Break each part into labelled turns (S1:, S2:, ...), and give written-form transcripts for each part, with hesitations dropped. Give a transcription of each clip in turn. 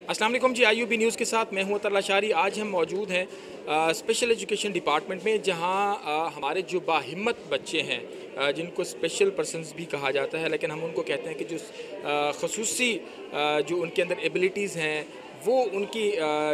S1: अस्सलाम वालेकुम जी, IUB news के साथ मैं हूं अतर लाशारी। आज हम मौजूद हैं स्पेशल एजुकेशन डिपार्टमेंट में, जहां हमारे जो बाहिम्मत बच्चे हैं, जिनको स्पेशल पर्सन्स भी कहा जाता है, लेकिन हम उनको कहते हैं कि जो ख़ुसूसी जो उनके अंदर एबिलिटीज़ हैं वो उनकी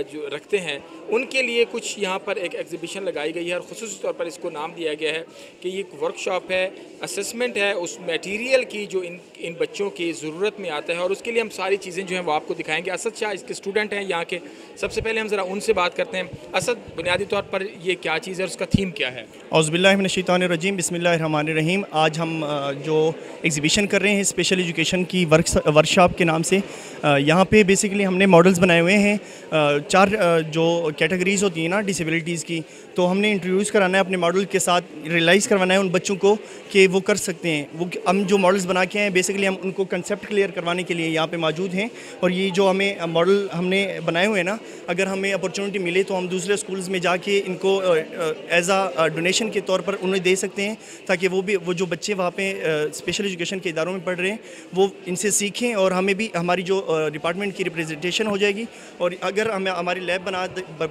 S1: जो रखते हैं, उनके लिए कुछ यहाँ पर एक एग्ज़िबिशन लगाई गई है और ख़ुसूसी तौर पर इसको नाम दिया गया है कि ये एक वर्कशॉप है, असेसमेंट है उस मटेरियल की जो इन बच्चों की ज़रूरत में आता है, और उसके लिए हम सारी चीज़ें जो हैं वो आपको दिखाएंगे। असद शाह इसके स्टूडेंट हैं यहाँ के। सबसे पहले हम ज़रा उनसे बात करते हैं। असद, बुनियादी तौर पर ये क्या चीज़ है और उसका थीम क्या है?
S2: औज़ुबिल्लाहि मिनश्शैतानिर्रजीम, बिस्मिल्लाहिर्रहमानिर्रहीम। आज हम जो एग्ज़िबिशन कर रहे हैं स्पेशल एजुकेशन की वर्कशॉप के नाम से, यहाँ पे बेसिकली हमने मॉडल्स बनाए हुए हैं। 4 जो कैटेगरीज़ होती हैं ना डिसेबिलिटीज़ की, तो हमने इंट्रोड्यूस कराना है अपने मॉडल के साथ, रियलाइज़ करवाना है उन बच्चों को कि वो कर सकते हैं। वो हम जो मॉडल्स बना के हैं बेसिकली हम उनको कंसेप्ट क्लियर करवाने के लिए यहाँ पे मौजूद हैं। और ये जो हमें मॉडल हमने बनाए हुए हैं ना, अगर हमें अपॉर्चुनिटी मिले तो हम दूसरे स्कूल्स में जाके इनको एज आ डोनेशन के तौर पर उन्हें दे सकते हैं, ताकि वो जो बच्चे वहाँ पे स्पेशल एजुकेशन के इदारों में पढ़ रहे हैं वो इनसे सीखें और हमें भी हमारी जो डिपार्टमेंट की रिप्रेजेंटेशन हो जाएगी। और अगर हमें हमारी लैब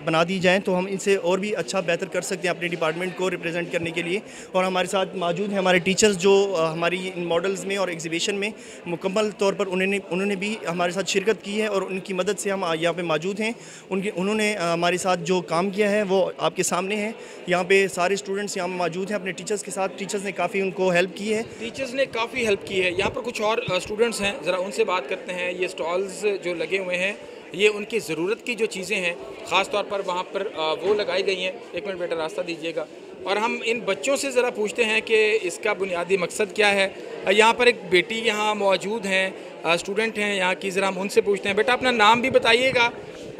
S2: बना दी जाए तो हम इनसे और भी अच्छा बेहतर कर सकते हैं अपने डिपार्टमेंट को रिप्रेजेंट करने के लिए। और हमारे साथ मौजूद हैं हमारे टीचर्स जो हमारी इन मॉडल्स में और एग्जीबिशन में मुकम्मल तौर पर उन्होंने भी हमारे साथ शिरकत की है और उनकी मदद से हम यहाँ पे मौजूद हैं। उन्होंने हमारे साथ जो काम किया है वो आपके सामने है। यहाँ पे सारे स्टूडेंट्स यहाँ मौजूद हैं अपने टीचर्स के साथ। टीचर्स ने काफ़ी उनको हेल्प की है।
S1: टीचर्स ने काफ़ी हेल्प की है। यहाँ पर कुछ और स्टूडेंट्स हैं, ज़रा उनसे बात करते हैं। ये स्टॉल्स जो लगे हुए हैं, ये उनकी ज़रूरत की जो चीज़ें हैं ख़ास तौर पर वहाँ पर वो लगाई गई हैं। एक मिनट बेटा, रास्ता दीजिएगा। और हम इन बच्चों से ज़रा पूछते हैं कि इसका बुनियादी मकसद क्या है। यहाँ पर एक बेटी यहाँ मौजूद हैं, स्टूडेंट हैं यहाँ की। ज़रा हम उनसे पूछते हैं। बेटा, अपना नाम भी बताइएगा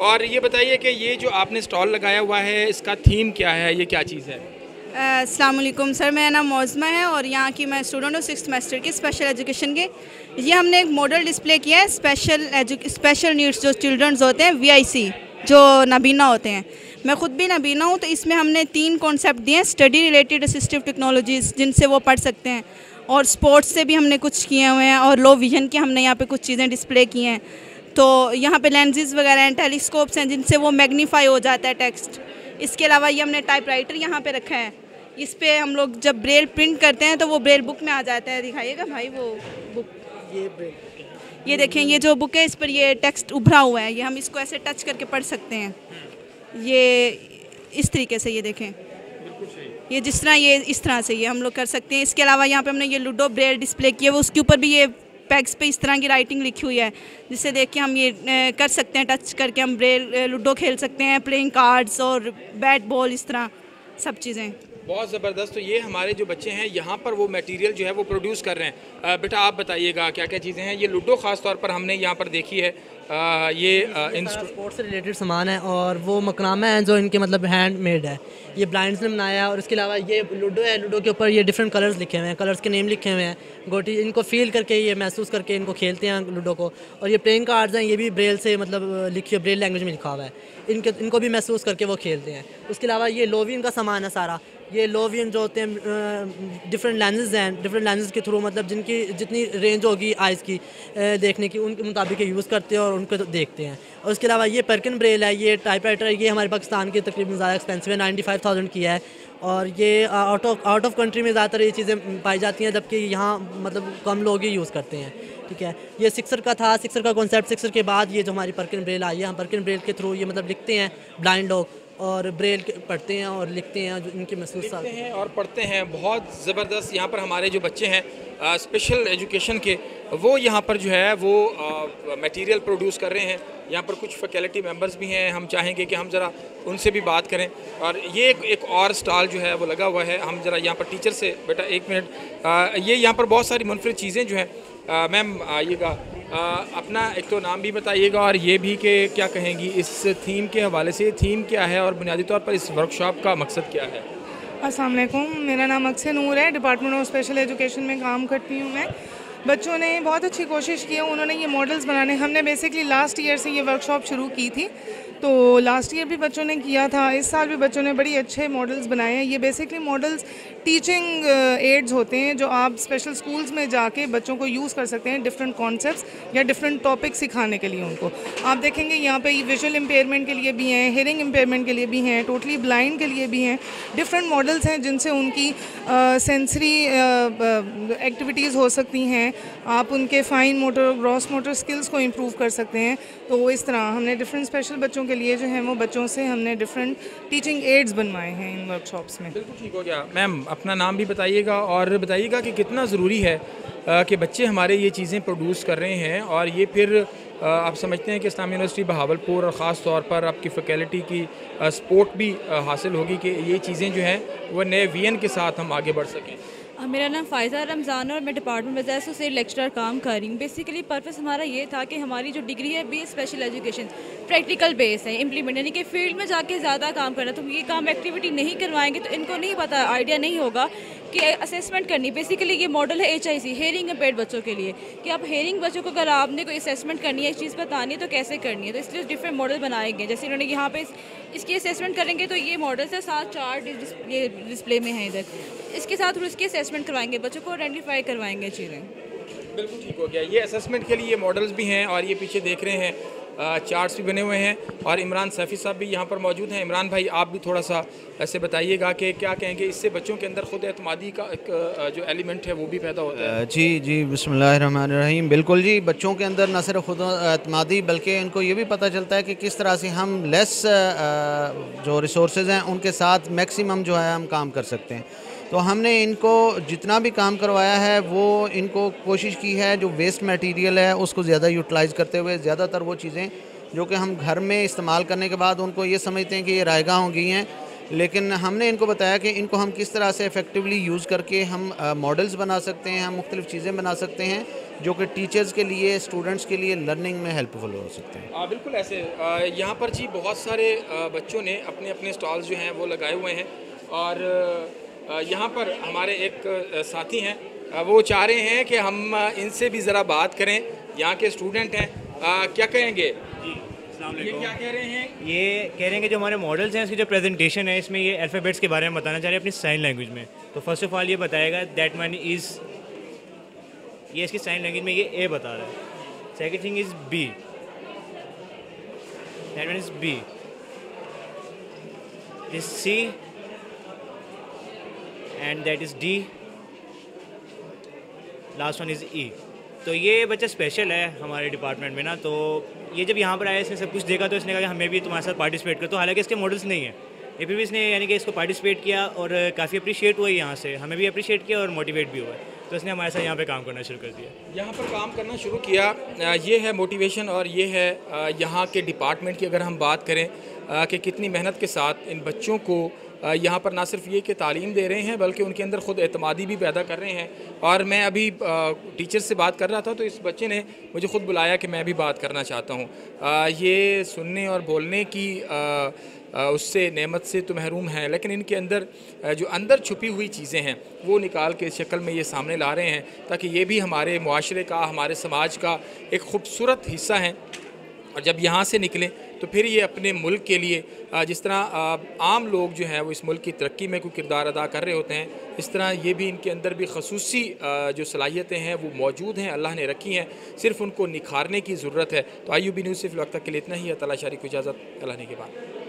S1: और ये बताइए कि ये जो आपने स्टॉल लगाया हुआ है इसका थीम क्या है, ये क्या चीज़ है?
S3: अस्सलाम वालेकुम सर, मेरा नाम मौज़मा है और यहाँ की मैं स्टूडेंट हूँ 6th सेमेस्टर की स्पेशल एजुकेशन के। ये हमने एक मॉडल डिस्प्ले किया है स्पेशल नीड्स जो चिल्ड्रंस होते हैं, VIC जो नाबीना होते हैं। मैं ख़ुद भी नाबीना हूँ, तो इसमें हमने 3 कॉन्सेप्ट दिए हैं। स्टडी रिलेटेड असिस्टिव टेक्नोलॉजीज़ जिनसे वो पढ़ सकते हैं, और स्पोर्ट्स से भी हमने कुछ किए हुए हैं, और लो विजन की हमने यहाँ पर कुछ चीज़ें डिस्प्ले की हैं। तो यहाँ पे लेंसेज वगैरह हैं, टेलीस्कोप्स हैं जिनसे वो मैग्नीफाई हो जाता है टेक्स्ट। इसके अलावा ये हमने टाइपराइटर यहाँ पे रखा है। इस पे हम लोग जब ब्रेल प्रिंट करते हैं तो वो ब्रेल बुक में आ जाता है। दिखाइएगा भाई वो बुक, ये ब्रेल, ये देखें, ये जो बुक है इस पर ये टेक्स्ट उभरा हुआ है। ये हम इसको ऐसे टच करके पढ़ सकते हैं। ये इस तरीके से, ये देखें, ये जिस तरह, ये इस तरह से ये हम लोग कर सकते हैं। इसके अलावा यहाँ पे हमने ये लूडो ब्रेल डिस्प्ले किया है, उसके ऊपर भी ये पैग्स पे इस तरह की राइटिंग लिखी हुई है, जिससे देख के हम ये कर सकते हैं, टच करके हम ब्रेल लूडो खेल सकते हैं, प्लेइंग कार्ड्स और बैट बॉल, इस तरह सब चीज़ें।
S1: बहुत ज़बरदस्त। तो ये हमारे जो बच्चे हैं यहाँ पर वो मटेरियल जो है वो प्रोड्यूस कर रहे हैं। बेटा, आप बताइएगा क्या क्या चीज़ें हैं? ये लूडो ख़ास तौर पर हमने यहाँ पर देखी है। ये
S4: स्पोर्ट्स से रिलेटेड सामान है और वो मकनामा है जो इनके मतलब हैंड मेड है। ये ब्लाइंड्स ने बनाया है। और इसके अलावा ये लूडो है, लूडो के ऊपर ये डिफरेंट कलर्स लिखे हुए हैं, कलर्स के नेम लिखे हुए हैं। गोटी इनको फील करके, ये महसूस करके इनको खेलते हैं लूडो को। और ये प्लेइंग कार्ड्स हैं, ये भी ब्रेल से मतलब लिखी ब्रेल लैंग्वेज में लिखा हुआ है। इनको भी महसूस करके वो खेलते हैं। उसके अलावा ये लोवियन का सामान है सारा। ये लोवियन जो होते हैं डिफरेंट लेंसेज हैं, डिफरेंट लेंसेज के थ्रू मतलब जिनकी जितनी रेंज होगी आइज़ की देखने की, उनके मुताबिक यूज़ करते हैं और उनको देखते हैं। और उसके अलावा ये पर्किन ब्रेल है, ये टाइपराइटर है, ये हमारे पाकिस्तान के तकरीबन ज़्यादा एक्सपेंसिव है, 95,000 की है। और ये आउट ऑफ कंट्री में ज़्यादातर ये चीज़ें पाई जाती हैं, जबकि यहाँ मतलब कम लोग ही यूज़ करते हैं। ठीक है, ये 6 का था, 6 का कॉन्सेप्ट। 6 के बाद ये जो हमारी पर्किन ब्रेल आई है, हम पर्किन ब्रेल के थ्रू ये मतलब लिखते हैं ब्लाइंड लोग, और ब्रेल पढ़ते हैं और लिखते हैं, जो इनके महसूस
S1: लिखते हैं और पढ़ते हैं। बहुत ज़बरदस्त। यहाँ पर हमारे जो बच्चे हैं स्पेशल एजुकेशन के, वो यहाँ पर जो है वो मटेरियल प्रोड्यूस कर रहे हैं। यहाँ पर कुछ फैकल्टी मेंबर्स भी हैं, हम चाहेंगे कि हम ज़रा उनसे भी बात करें। और ये एक और स्टॉल जो है वो लगा हुआ है। हम ज़रा यहाँ पर टीचर से, बेटा एक मिनट, ये यहाँ पर बहुत सारी मुनफरिद चीज़ें जो हैं। मैम आइएगा, अपना एक तो नाम भी बताइएगा और ये भी कि क्या कहेंगी इस थीम के हवाले से। थीम क्या है और बुनियादी तौर पर इस वर्कशॉप का मकसद क्या है?
S5: अस्सलाम वालेकुम, मेरा नाम अक्सर नूर है, डिपार्टमेंट ऑफ स्पेशल एजुकेशन में काम करती हूँ मैं। बच्चों ने बहुत अच्छी कोशिश की है, उन्होंने ये मॉडल्स बनाने, हमने बेसिकली लास्ट ईयर से ये वर्कशॉप शुरू की थी, तो लास्ट ईयर भी बच्चों ने किया था, इस साल भी बच्चों ने बड़ी अच्छे मॉडल्स बनाए हैं। ये बेसिकली मॉडल्स टीचिंग एड्स होते हैं जो आप स्पेशल स्कूल्स में जाके बच्चों को यूज़ कर सकते हैं डिफरेंट कॉन्सेप्ट्स या डिफरेंट टॉपिक सिखाने के लिए उनको। आप देखेंगे यहाँ पे विजुअल इम्पेयरमेंट के लिए भी हैं, हेयरिंग इम्पेयरमेंट के लिए भी हैं, टोटली ब्लाइंड के लिए भी हैं। डिफरेंट मॉडल्स हैं जिनसे उनकी सेंसरी एक्टिविटीज़ हो सकती हैं, आप उनके fine motor gross motor skills को इम्प्रूव कर सकते हैं। तो इस तरह हमने डिफरेंट स्पेशल बच्चों के लिए जो है वो बच्चों से हमने डिफरेंट टीचिंग एड्स बनवाए हैं इन वर्कशॉप्स में।
S1: बिल्कुल ठीक हो गया। मैम अपना नाम भी बताइएगा और बताइएगा कि कितना ज़रूरी है कि बच्चे हमारे ये चीज़ें प्रोड्यूस कर रहे हैं और ये फिर आप समझते हैं कि इस्लामी यूनिवर्सिटी बहावलपुर और ख़ास तौर पर आपकी फैकल्टी की सपोर्ट भी हासिल होगी कि ये चीज़ें जो हैं वो नए विजन के साथ हम आगे बढ़ सकें।
S6: मेरा नाम फ़ायज़ा रमज़ान है और मैं डिपार्टमेंट में एसोसिएट लेक्चरर काम कर रही हूँ। बेसिकली पर्पस हमारा ये था कि हमारी जो डिग्री है B special education practical base है, इम्प्लीमेंट यानी कि फील्ड में जाके ज़्यादा काम करना। तो ये काम एक्टिविटी नहीं करवाएंगे तो इनको नहीं पता, आइडिया नहीं होगा कि असेसमेंट करनी। बेसिकली ये मॉडल है HIC हेयरिंग इम्पेयर्ड बच्चों के लिए कि आप हेयरिंग बच्चों को अगर आपने कोई असेसमेंट करनी है, एक चीज़ बतानी है तो कैसे करनी है। तो इसलिए डिफरेंट मॉडल बनाए गए, जैसे इन्होंने यहाँ पे इसकी असेसमेंट करेंगे तो ये मॉडल से 7 ये डिस्प्ले में है इधर, इसके साथ फिर इसकी असेसमेंट करवाएंगे, बच्चों को आइडेंटिफाई करवाएंगे चीज़ें।
S1: बिल्कुल ठीक हो गया। ये असेसमेंट के लिए मॉडल्स भी हैं और ये पीछे देख रहे हैं चार्ट्स भी बने हुए हैं और इमरान सैफ़ी साहब भी यहाँ पर मौजूद हैं। इमरान भाई आप भी थोड़ा सा ऐसे बताइएगा कि क्या कहेंगे, इससे बच्चों के अंदर खुद एतमादी का एक जो एलिमेंट है वो भी पैदा होता है।
S7: जी बिस्मिल्लाहिर्रहमानिर्रहीम। बिल्कुल जी, बच्चों के अंदर न सिर्फ खुद एतमादी बल्कि इनको ये भी पता चलता है कि किस तरह से हम लेस जो रिसोर्सेज हैं उनके साथ मैक्सिमम जो है हम काम कर सकते हैं। तो हमने इनको जितना भी काम करवाया है वो इनको कोशिश की है जो वेस्ट मटेरियल है उसको ज़्यादा यूटिलाइज़ करते हुए ज़्यादातर वो चीज़ें जो कि हम घर में इस्तेमाल करने के बाद उनको ये समझते हैं कि ये रायगा हो गई हैं, लेकिन हमने इनको बताया कि इनको हम किस तरह से इफ़ेक्टिवली यूज़ करके हम मॉडल्स बना सकते हैं, हम मुख्तलिफ़ चीज़ें बना सकते हैं जो कि टीचर्स के लिए, स्टूडेंट्स के लिए लर्निंग में हेल्पफुल हो सकते हैं।
S1: बिल्कुल ऐसे यहाँ पर जी बहुत सारे बच्चों ने अपने अपने स्टॉल्स जो हैं वो लगाए हुए हैं और यहाँ पर हमारे एक साथी हैं, वो चाह रहे हैं कि हम इनसे भी ज़रा बात करें। यहाँ के स्टूडेंट हैं, क्या कहेंगे जी? ये क्या कह रहे हैं?
S8: ये कह रहे हैं कि जो हमारे मॉडल्स हैं इसकी जो प्रेजेंटेशन है इसमें ये अल्फ़ाबेट्स के बारे में बताना चाह रहे हैं अपनी साइन लैंग्वेज में। तो फर्स्ट ऑफ ऑल ये बताएगा दैट वन इज़, ये इसकी साइन लैंग्वेज में ये ए बता रहा है। Second thing is B, that one is B, is C and that is D, last one is E. तो ये बच्चा स्पेशल है हमारे डिपार्टमेंट में ना, तो ये जब यहाँ पर आया इसने सब कुछ देखा तो इसने कहा कि हमें भी तुम्हारे साथ पार्टिसिपेट करो। तो हालांकि इसके मॉडल्स नहीं है, ये फिर भी इसने यानी कि इसको पार्टिसिपेट किया और काफ़ी अप्रिशिएट हुआ यहाँ से, हमें भी अप्रिशिएट किया और मोटिवेट भी हुआ, तो इसने हमारे साथ यहाँ पे काम करना शुरू कर दिया।
S1: यहाँ पर काम करना शुरू किया, ये है मोटिवेशन और ये है यहाँ के डिपार्टमेंट की अगर हम बात करें कि कितनी मेहनत के साथ इन बच्चों को यहाँ पर ना सिर्फ ये कि तालीम दे रहे हैं बल्कि उनके अंदर ख़ुद एतमादी भी पैदा कर रहे हैं। और मैं अभी टीचर से बात कर रहा था तो इस बच्चे ने मुझे ख़ुद बुलाया कि मैं भी बात करना चाहता हूँ। ये सुनने और बोलने की उससे नेमत से तो महरूम है, लेकिन इनके अंदर जो अंदर छुपी हुई चीज़ें हैं वो निकाल के शक्ल में ये सामने ला रहे हैं ताकि ये भी हमारे मुआशरे का, हमारे समाज का एक ख़ूबसूरत हिस्सा हैं। और जब यहाँ से निकलें तो फिर ये अपने मुल्क के लिए जिस तरह आम लोग जो हैं वो इस मुल्क की तरक्की में कोई किरदार अदा कर रहे होते हैं, इस तरह ये भी इनके अंदर भी खसूसी जो सलाहियतें हैं वो मौजूद हैं, अल्लाह ने रखी हैं, सिर्फ उनको निखारने की ज़रूरत है। तो IUB न्यूज़ से फ़िलहाल तक के लिए इतना ही है। तला शारी को इजाज़त, अल्लाह ने के बाद।